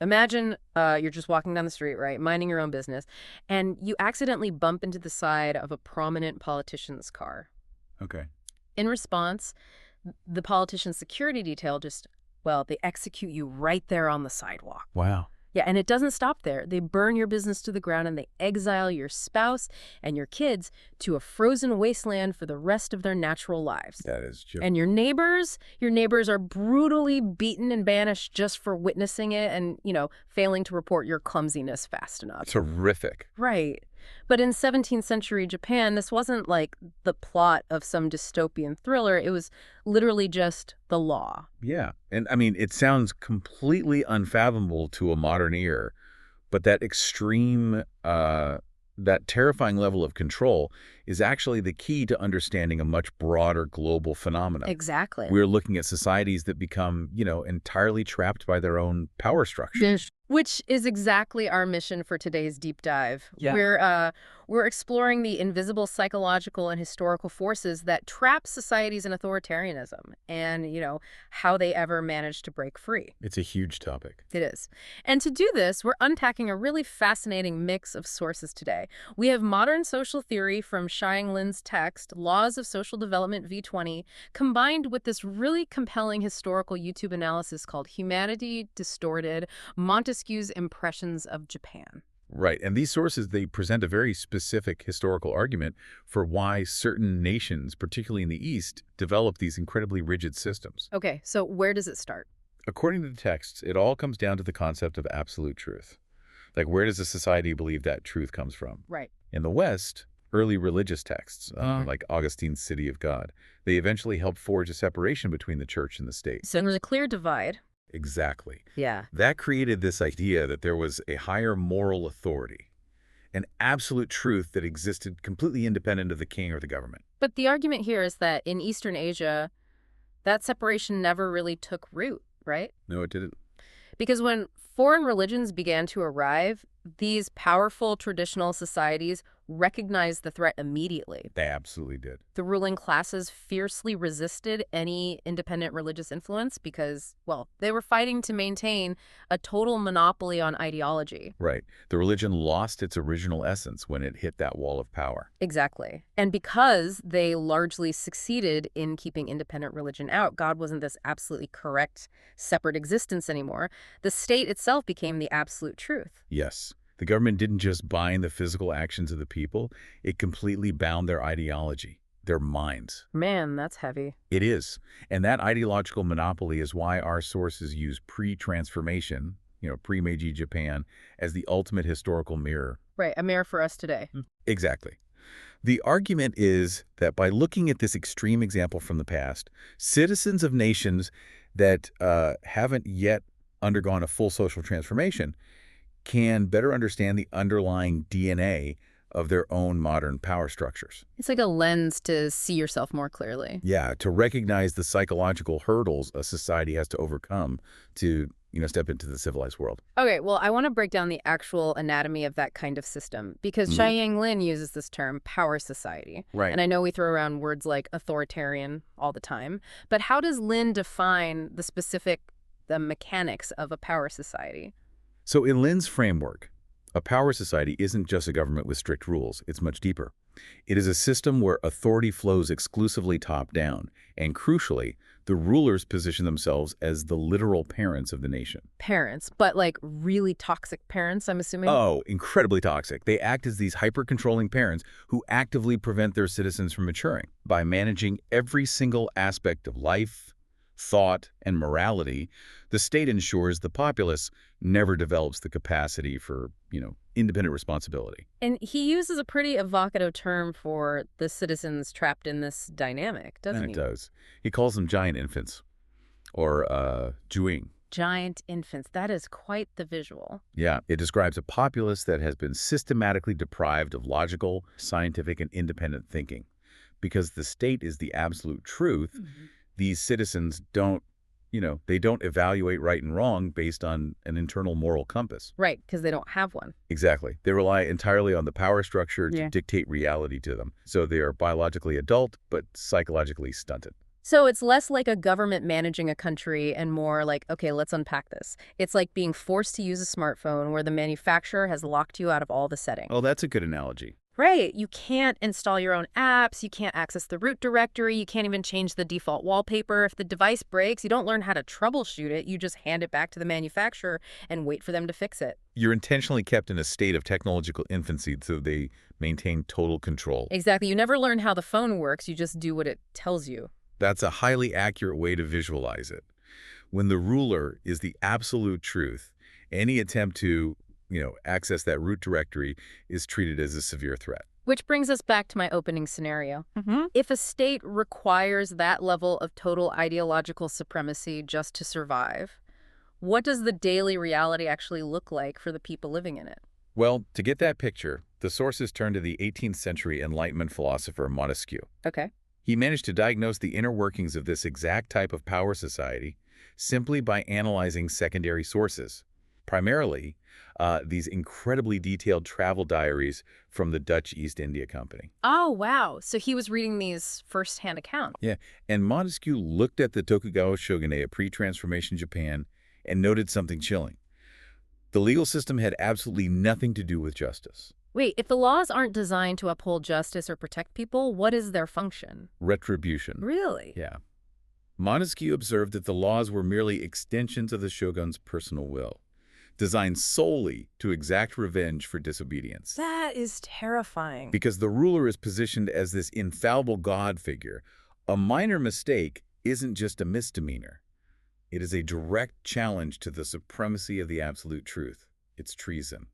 Imagine you're just walking down the street, right, minding your own business, and you accidentally bump into the side of a prominent politician's car. Okay. In response, the politician's security detail well, they execute you right there on the sidewalk. Wow. Yeah, and it doesn't stop there. They burn your business to the ground and they exile your spouse and your kids to a frozen wasteland for the rest of their natural lives. That is true. And your neighbors are brutally beaten and banished just for witnessing it and, failing to report your clumsiness fast enough. Terrific. Right. But in 17th century Japan, this wasn't like the plot of some dystopian thriller. It was literally just the law. Yeah. And I mean, it sounds completely unfathomable to a modern ear, but that extreme, that terrifying level of control is actually the key to understanding a much broader global phenomenon. Exactly. We're looking at societies that become, entirely trapped by their own power structure. Which is exactly our mission for today's deep dive. Yeah. We're exploring the invisible psychological and historical forces that trap societies in authoritarianism and, how they ever manage to break free. It's a huge topic. It is. And to do this, we're unpacking a really fascinating mix of sources today. We have modern social theory from Xiang Lin's text, Laws of Social Development V20, combined with this really compelling historical YouTube analysis called Humanity Distorted, Montesquieu's Impressions of Japan. Right. And these sources, they present a very specific historical argument for why certain nations, particularly in the East, develop these incredibly rigid systems. Okay, so where does it start? According to the texts, it all comes down to the concept of absolute truth. Like, where does a society believe that truth comes from? Right. In the West, early religious texts, like Augustine's City of God, they eventually helped forge a separation between the church and the state. So there's a clear divide. Exactly. Yeah. That created this idea that there was a higher moral authority, an absolute truth that existed completely independent of the king or the government. But the argument here is that in Eastern Asia, that separation never really took root, right? No, it didn't. Because when foreign religions began to arrive, these powerful traditional societies recognized the threat immediately. They absolutely did. The ruling classes fiercely resisted any independent religious influence because, well, they were fighting to maintain a total monopoly on ideology. Right. The religion lost its original essence when it hit that wall of power. Exactly. And because they largely succeeded in keeping independent religion out, God wasn't this absolutely correct, separate existence anymore. The state itself became the absolute truth. Yes. The government didn't just bind the physical actions of the people, it completely bound their ideology, their minds. Man, that's heavy. It is. And that ideological monopoly is why our sources use pre-transformation, pre-Meiji Japan, as the ultimate historical mirror. Right, a mirror for us today. Exactly. The argument is that by looking at this extreme example from the past, citizens of nations that haven't yet undergone a full social transformation can better understand the underlying DNA of their own modern power structures. It's like a lens to see yourself more clearly. Yeah, to recognize the psychological hurdles a society has to overcome to, step into the civilized world. Okay, well, I want to break down the actual anatomy of that kind of system because Xiang Lin uses this term, power society. Right. And I know we throw around words like authoritarian all the time, but how does Lin define the mechanics of a power society? So in Lin's framework, a power society isn't just a government with strict rules. It's much deeper. It is a system where authority flows exclusively top-down, and crucially, the rulers position themselves as the literal parents of the nation. Parents, but like really toxic parents, I'm assuming? Oh, incredibly toxic. They act as these hyper-controlling parents who actively prevent their citizens from maturing. By managing every single aspect of life, thought, and morality, the state ensures the populace never develops the capacity for, independent responsibility. And he uses a pretty evocative term for the citizens trapped in this dynamic, doesn't he? It does. He calls them giant infants, or juing. Giant infants. That is quite the visual. Yeah, it describes a populace that has been systematically deprived of logical, scientific, and independent thinking. Because the state is the absolute truth, these citizens don't evaluate right and wrong based on an internal moral compass. Right, because they don't have one. Exactly. They rely entirely on the power structure to dictate reality to them. So they are biologically adult, but psychologically stunted. So it's less like a government managing a country and more like, okay, let's unpack this. It's like being forced to use a smartphone where the manufacturer has locked you out of all the settings. Oh, that's a good analogy. Right. You can't install your own apps. You can't access the root directory. You can't even change the default wallpaper. If the device breaks, you don't learn how to troubleshoot it. You just hand it back to the manufacturer and wait for them to fix it. You're intentionally kept in a state of technological infancy so they maintain total control. Exactly. You never learn how the phone works. You just do what it tells you. That's a highly accurate way to visualize it. When the ruler is the absolute truth, any attempt to access that root directory is treated as a severe threat. Which brings us back to my opening scenario. If a state requires that level of total ideological supremacy just to survive, what does the daily reality actually look like for the people living in it? Well, to get that picture, the sources turn to the 18th century Enlightenment philosopher Montesquieu. Okay. He managed to diagnose the inner workings of this exact type of power society simply by analyzing secondary sources, primarily these incredibly detailed travel diaries from the Dutch East India Company. Oh, wow. So he was reading these first-hand accounts. Yeah, and Montesquieu looked at the Tokugawa shogunate of pre-transformation Japan and noted something chilling. The legal system had absolutely nothing to do with justice. Wait, if the laws aren't designed to uphold justice or protect people, what is their function? Retribution. Really? Yeah. Montesquieu observed that the laws were merely extensions of the shogun's personal will, designed solely to exact revenge for disobedience. That is terrifying. Because the ruler is positioned as this infallible god figure, a minor mistake isn't just a misdemeanor. It is a direct challenge to the supremacy of the absolute truth. It's treason.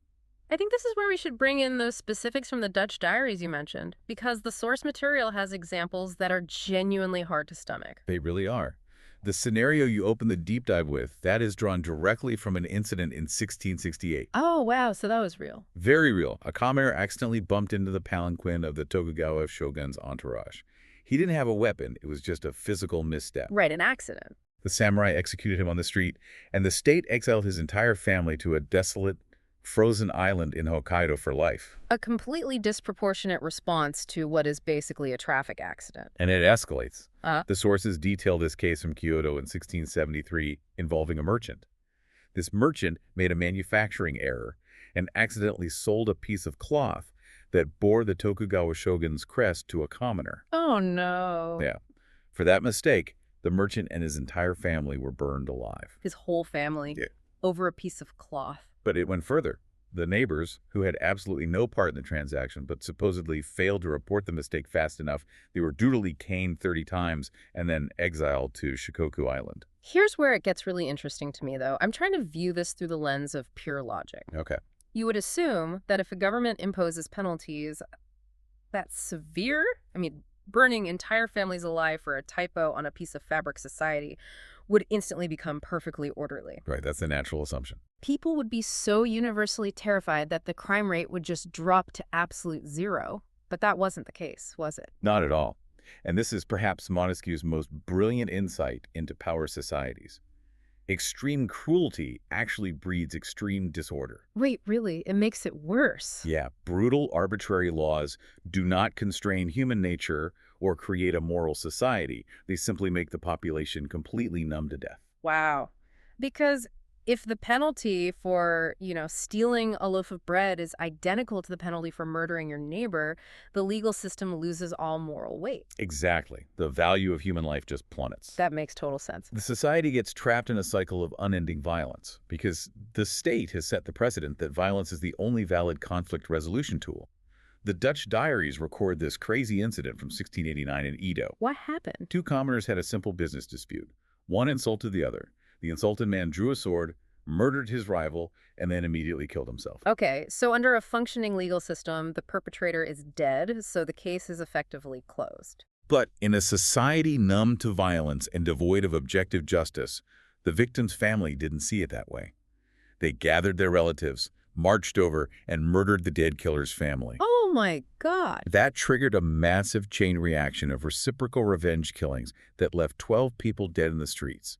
I think this is where we should bring in those specifics from the Dutch diaries you mentioned, because the source material has examples that are genuinely hard to stomach. They really are. The scenario you open the deep dive with, that is drawn directly from an incident in 1668. Oh, wow, so that was real. Very real. A commoner accidentally bumped into the palanquin of the Tokugawa shogun's entourage. He didn't have a weapon. It was just a physical misstep. Right, an accident. The samurai executed him on the street, and the state exiled his entire family to a desolate, frozen island in Hokkaido for life. A completely disproportionate response to what is basically a traffic accident. And it escalates. Uh-huh. The sources detail this case from Kyoto in 1673 involving a merchant. This merchant made a manufacturing error and accidentally sold a piece of cloth that bore the Tokugawa shogun's crest to a commoner. Oh, no. Yeah. For that mistake, the merchant and his entire family were burned alive. His whole family. Yeah. Over a piece of cloth. But it went further. The neighbors, who had absolutely no part in the transaction but supposedly failed to report the mistake fast enough, they were brutally caned 30 times and then exiled to Shikoku Island. Here's where it gets really interesting to me, though. I'm trying to view this through the lens of pure logic. Okay. You would assume that if a government imposes penalties that's severe, burning entire families alive for a typo on a piece of fabric society would instantly become perfectly orderly. Right, that's the natural assumption. People would be so universally terrified that the crime rate would just drop to absolute zero. But that wasn't the case, was it? Not at all. And this is perhaps Montesquieu's most brilliant insight into power societies. Extreme cruelty actually breeds extreme disorder. Wait, really? It makes it worse. Yeah, brutal, arbitrary laws do not constrain human nature or create a moral society. They simply make the population completely numb to death. Wow. Because if the penalty for, stealing a loaf of bread is identical to the penalty for murdering your neighbor, the legal system loses all moral weight. Exactly. The value of human life just plummets. That makes total sense. The society gets trapped in a cycle of unending violence because the state has set the precedent that violence is the only valid conflict resolution tool. The Dutch diaries record this crazy incident from 1689 in Edo. What happened? Two commoners had a simple business dispute. One insulted the other. The insulted man drew a sword, murdered his rival, and then immediately killed himself. Okay, so under a functioning legal system, the perpetrator is dead, so the case is effectively closed. But in a society numb to violence and devoid of objective justice, the victim's family didn't see it that way. They gathered their relatives, marched over, and murdered the dead killer's family. Oh my God. That triggered a massive chain reaction of reciprocal revenge killings that left 12 people dead in the streets.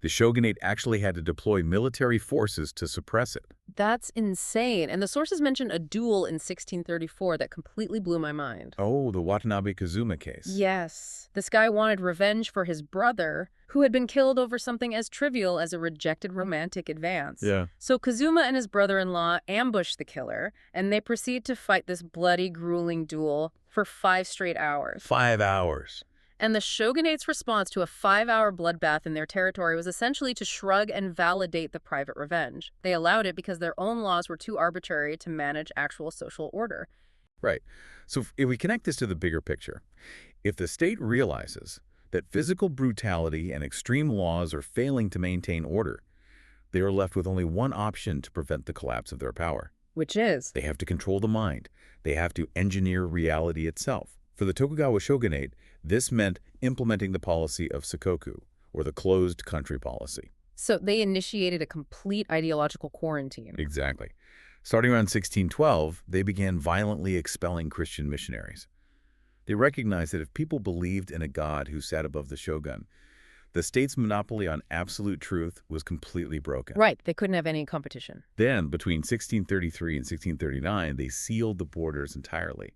The shogunate actually had to deploy military forces to suppress it. That's insane. And the sources mention a duel in 1634 that completely blew my mind. Oh, the Watanabe Kazuma case. Yes. This guy wanted revenge for his brother, who had been killed over something as trivial as a rejected romantic advance. Yeah. So Kazuma and his brother-in-law ambush the killer, and they proceed to fight this bloody, grueling duel for 5 straight hours. 5 hours. And the shogunate's response to a 5-hour bloodbath in their territory was essentially to shrug and validate the private revenge. They allowed it because their own laws were too arbitrary to manage actual social order. Right. So if we connect this to the bigger picture, if the state realizes that physical brutality and extreme laws are failing to maintain order, they are left with only one option to prevent the collapse of their power. Which is? They have to control the mind. They have to engineer reality itself. For the Tokugawa shogunate, this meant implementing the policy of Sakoku, or the closed country policy. So they initiated a complete ideological quarantine. Exactly. Starting around 1612, they began violently expelling Christian missionaries. They recognized that if people believed in a god who sat above the shogun, the state's monopoly on absolute truth was completely broken. Right, they couldn't have any competition. Then, between 1633 and 1639, they sealed the borders entirely.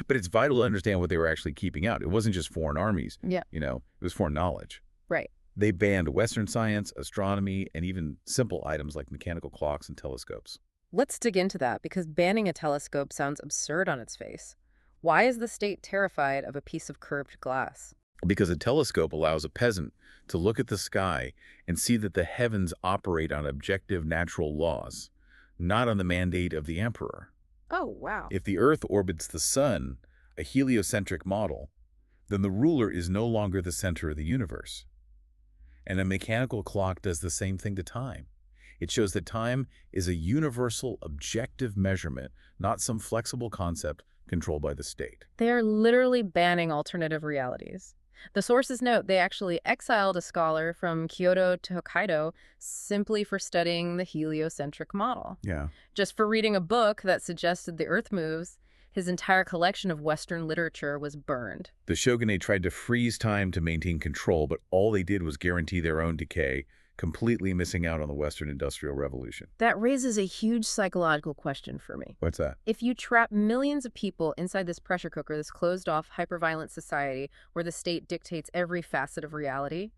But it's vital to understand what they were actually keeping out. It wasn't just foreign armies. Yeah. It was foreign knowledge. Right. They banned Western science, astronomy, and even simple items like mechanical clocks and telescopes. Let's dig into that, because banning a telescope sounds absurd on its face. Why is the state terrified of a piece of curved glass? Because a telescope allows a peasant to look at the sky and see that the heavens operate on objective natural laws, not on the mandate of the emperor. Oh, wow. If the Earth orbits the sun, a heliocentric model, then the ruler is no longer the center of the universe. And a mechanical clock does the same thing to time. It shows that time is a universal, objective measurement, not some flexible concept controlled by the state. They are literally banning alternative realities. The sources note they actually exiled a scholar from Kyoto to Hokkaido simply for studying the heliocentric model. Yeah. Just for reading a book that suggested the Earth moves, his entire collection of Western literature was burned. The shogunate tried to freeze time to maintain control, but all they did was guarantee their own decay, completely missing out on the Western Industrial Revolution. That raises a huge psychological question for me. What's that? If you trap millions of people inside this pressure cooker, this closed-off, hyper-violent society where the state dictates every facet of reality,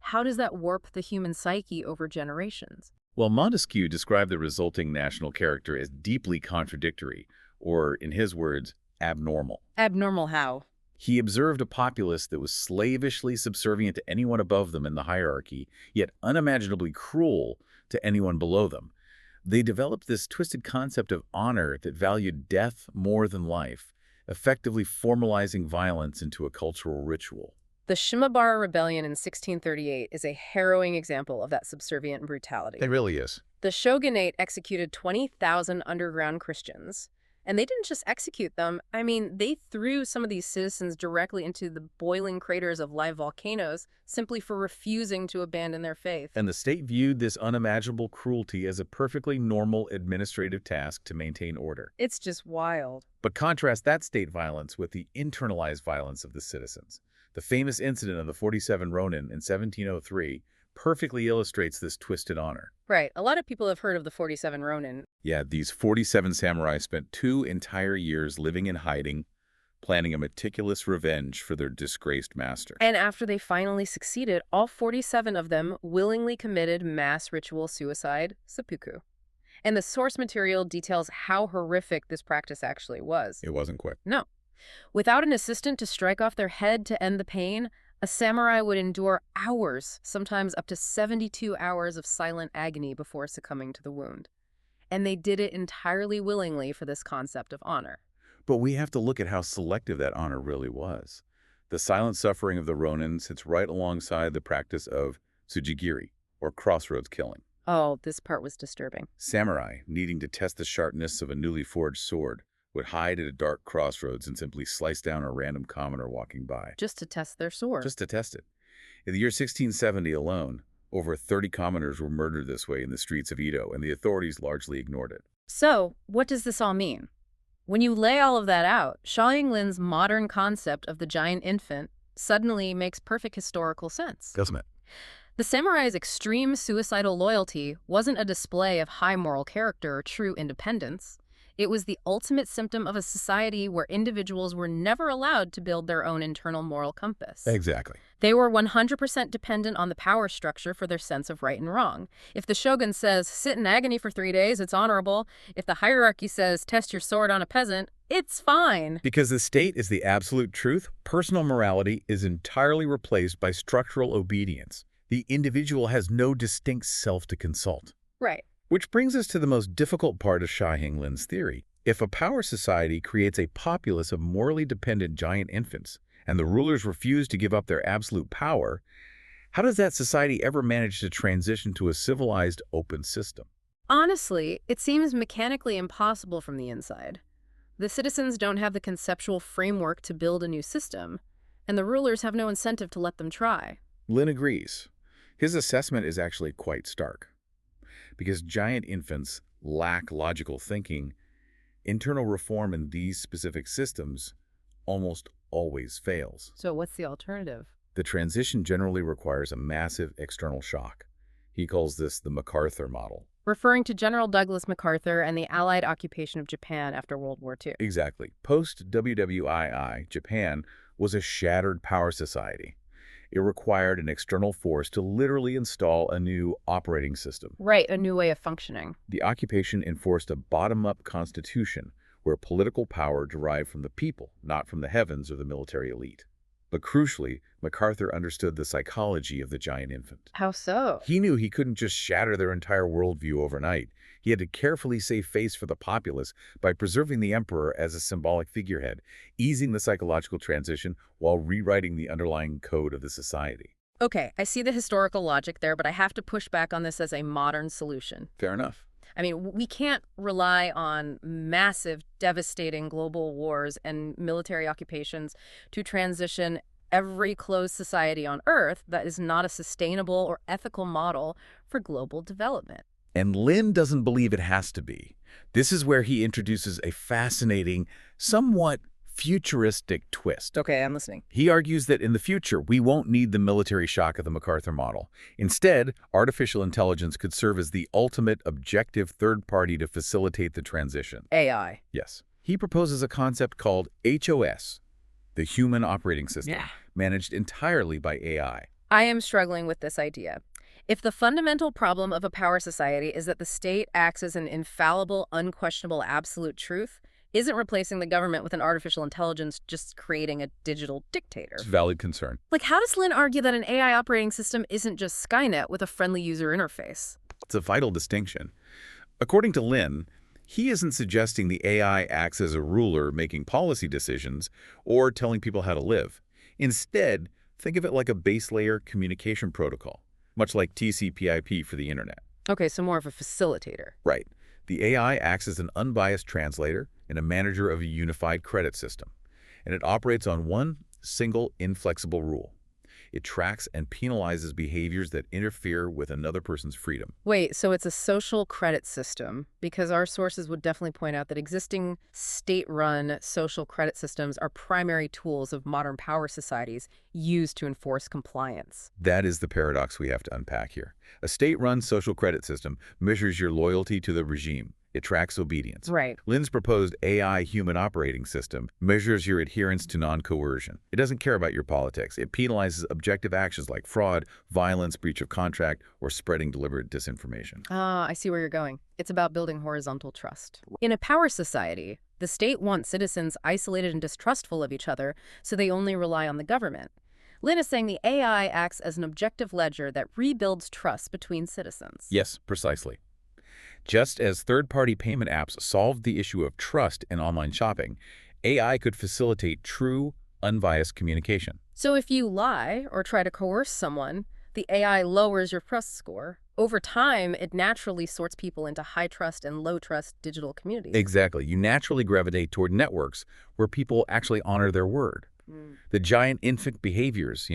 how does that warp the human psyche over generations? Well, Montesquieu described the resulting national character as deeply contradictory, or, in his words, abnormal. Abnormal how? He observed a populace that was slavishly subservient to anyone above them in the hierarchy, yet unimaginably cruel to anyone below them. They developed this twisted concept of honor that valued death more than life, effectively formalizing violence into a cultural ritual. The Shimabara Rebellion in 1638 is a harrowing example of that subservient brutality. It really is. The shogunate executed 20,000 underground Christians. And they didn't just execute them. I mean, they threw some of these citizens directly into the boiling craters of live volcanoes simply for refusing to abandon their faith. And the state viewed this unimaginable cruelty as a perfectly normal administrative task to maintain order. It's just wild. But contrast that state violence with the internalized violence of the citizens. The famous incident of the 47 Ronin in 1703 perfectly illustrates this twisted honor. Right. A lot of people have heard of the 47 Ronin. Yeah, these 47 samurai spent 2 entire years living in hiding, planning a meticulous revenge for their disgraced master. And after they finally succeeded, all 47 of them willingly committed mass ritual suicide, seppuku. And the source material details how horrific this practice actually was. It wasn't quick. No. Without an assistant to strike off their head to end the pain, a samurai would endure hours, sometimes up to 72 hours of silent agony before succumbing to the wound. And they did it entirely willingly for this concept of honor. But we have to look at how selective that honor really was. The silent suffering of the Ronin sits right alongside the practice of tsujigiri, or crossroads killing. Oh, this part was disturbing. Samurai, needing to test the sharpness of a newly forged sword, would hide at a dark crossroads and simply slice down a random commoner walking by. Just to test their sword. Just to test it. In the year 1670 alone, over 30 commoners were murdered this way in the streets of Edo, and the authorities largely ignored it. So, what does this all mean? When you lay all of that out, Xia Yinglin's modern concept of the giant infant suddenly makes perfect historical sense. Doesn't it? The samurai's extreme suicidal loyalty wasn't a display of high moral character or true independence. It was the ultimate symptom of a society where individuals were never allowed to build their own internal moral compass. Exactly. They were 100% dependent on the power structure for their sense of right and wrong. If the shogun says, sit in agony for 3 days, it's honorable. If the hierarchy says, test your sword on a peasant, it's fine. Because the state is the absolute truth, personal morality is entirely replaced by structural obedience. The individual has no distinct self to consult. Right. Which brings us to the most difficult part of Shattering Lin's theory. If a power society creates a populace of morally dependent giant infants, and the rulers refuse to give up their absolute power, how does that society ever manage to transition to a civilized, open system? Honestly, it seems mechanically impossible from the inside. The citizens don't have the conceptual framework to build a new system, and the rulers have no incentive to let them try. Lin agrees. His assessment is actually quite stark. Because giant infants lack logical thinking, internal reform in these specific systems almost always fails. So what's the alternative? The transition generally requires a massive external shock. He calls this the MacArthur model. Referring to General Douglas MacArthur and the Allied occupation of Japan after World War II. Exactly. Post-WWII, Japan was a shattered power society. It required an external force to literally install a new operating system. Right, a new way of functioning. The occupation enforced a bottom-up constitution where political power derived from the people, not from the heavens or the military elite. But crucially, MacArthur understood the psychology of the giant infant. How so? He knew he couldn't just shatter their entire worldview overnight. He had to carefully save face for the populace by preserving the emperor as a symbolic figurehead, easing the psychological transition while rewriting the underlying code of the society. Okay, I see the historical logic there, but I have to push back on this as a modern solution. Fair enough. I mean, we can't rely on massive, devastating global wars and military occupations to transition every closed society on Earth. That is not a sustainable or ethical model for global development. And Lin doesn't believe it has to be. This is where he introduces a fascinating, somewhat futuristic twist. Okay, I'm listening. He argues that in the future, we won't need the military shock of the MacArthur model. Instead, artificial intelligence could serve as the ultimate objective third party to facilitate the transition. AI. Yes. He proposes a concept called HOS, the Human Operating System, managed entirely by AI. I am struggling with this idea. If the fundamental problem of a power society is that the state acts as an infallible, unquestionable, absolute truth, isn't replacing the government with an artificial intelligence just creating a digital dictator? It's a valid concern. Like, how does Lin argue that an AI operating system isn't just Skynet with a friendly user interface? It's a vital distinction. According to Lin, he isn't suggesting the AI acts as a ruler making policy decisions or telling people how to live. Instead, think of it like a base layer communication protocol, much like TCP/IP for the internet. Okay, so more of a facilitator. Right. The AI acts as an unbiased translator and a manager of a unified credit system, and it operates on one single inflexible rule. It tracks and penalizes behaviors that interfere with another person's freedom. Wait, so it's a social credit system? Because our sources would definitely point out that existing state-run social credit systems are primary tools of modern power societies used to enforce compliance. That is the paradox we have to unpack here. A state-run social credit system measures your loyalty to the regime. It tracks obedience. Right. Lin's proposed AI human operating system measures your adherence to non-coercion. It doesn't care about your politics. It penalizes objective actions like fraud, violence, breach of contract, or spreading deliberate disinformation. Ah, I see where you're going. It's about building horizontal trust. In a power society, the state wants citizens isolated and distrustful of each other, so they only rely on the government. Lin is saying the AI acts as an objective ledger that rebuilds trust between citizens. Yes, precisely. Just as third-party payment apps solved the issue of trust in online shopping, AI could facilitate true, unbiased communication. So if you lie or try to coerce someone, the AI lowers your trust score. Over time, it naturally sorts people into high-trust and low-trust digital communities. Exactly. You naturally gravitate toward networks where people actually honor their word. The giant infant behaviors,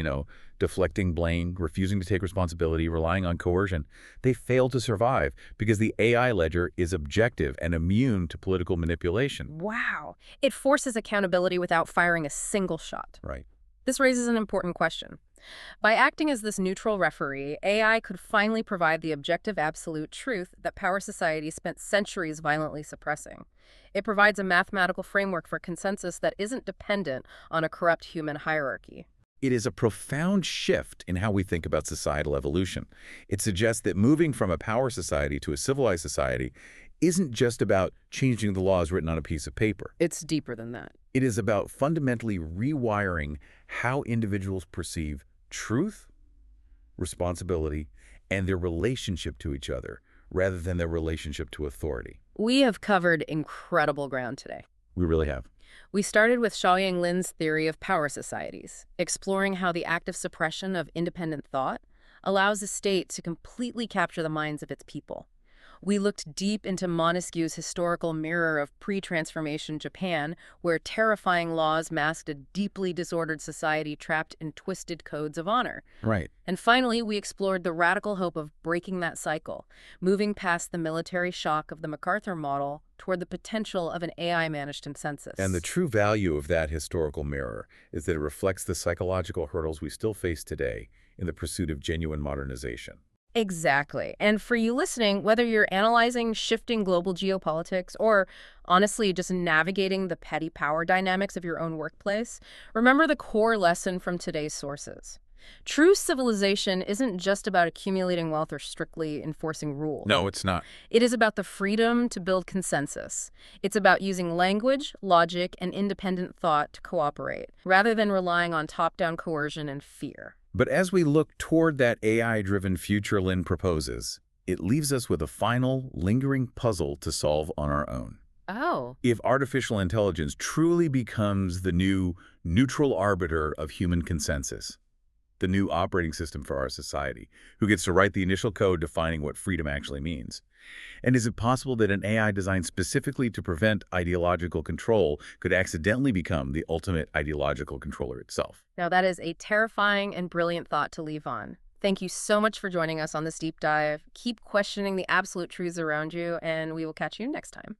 deflecting blame, refusing to take responsibility, relying on coercion, they fail to survive because the AI ledger is objective and immune to political manipulation. Wow. It forces accountability without firing a single shot. Right. This raises an important question. By acting as this neutral referee, AI could finally provide the objective absolute truth that power societies spent centuries violently suppressing. It provides a mathematical framework for consensus that isn't dependent on a corrupt human hierarchy. It is a profound shift in how we think about societal evolution. It suggests that moving from a power society to a civilized society isn't just about changing the laws written on a piece of paper. It's deeper than that. It is about fundamentally rewiring how individuals perceive truth, responsibility, and their relationship to each other, rather than their relationship to authority. We have covered incredible ground today. We really have. We started with Xiaoyang Lin's theory of power societies, exploring how the active suppression of independent thought allows a state to completely capture the minds of its people. We looked deep into Montesquieu's historical mirror of pre-transformation Japan, where terrifying laws masked a deeply disordered society trapped in twisted codes of honor. Right. And finally, we explored the radical hope of breaking that cycle, moving past the military shock of the MacArthur model toward the potential of an AI-managed consensus. And the true value of that historical mirror is that it reflects the psychological hurdles we still face today in the pursuit of genuine modernization. Exactly. And for you listening, whether you're analyzing shifting global geopolitics or honestly just navigating the petty power dynamics of your own workplace, remember the core lesson from today's sources. True civilization isn't just about accumulating wealth or strictly enforcing rules. No, it's not. It is about the freedom to build consensus. It's about using language, logic, and independent thought to cooperate, rather than relying on top-down coercion and fear. But as we look toward that AI-driven future Lin proposes, it leaves us with a final, lingering puzzle to solve on our own. Oh. If artificial intelligence truly becomes the new neutral arbiter of human consensus, the new operating system for our society, who gets to write the initial code defining what freedom actually means? And is it possible that an AI designed specifically to prevent ideological control could accidentally become the ultimate ideological controller itself? Now that is a terrifying and brilliant thought to leave on. Thank you so much for joining us on this deep dive. Keep questioning the absolute truths around you, and we will catch you next time.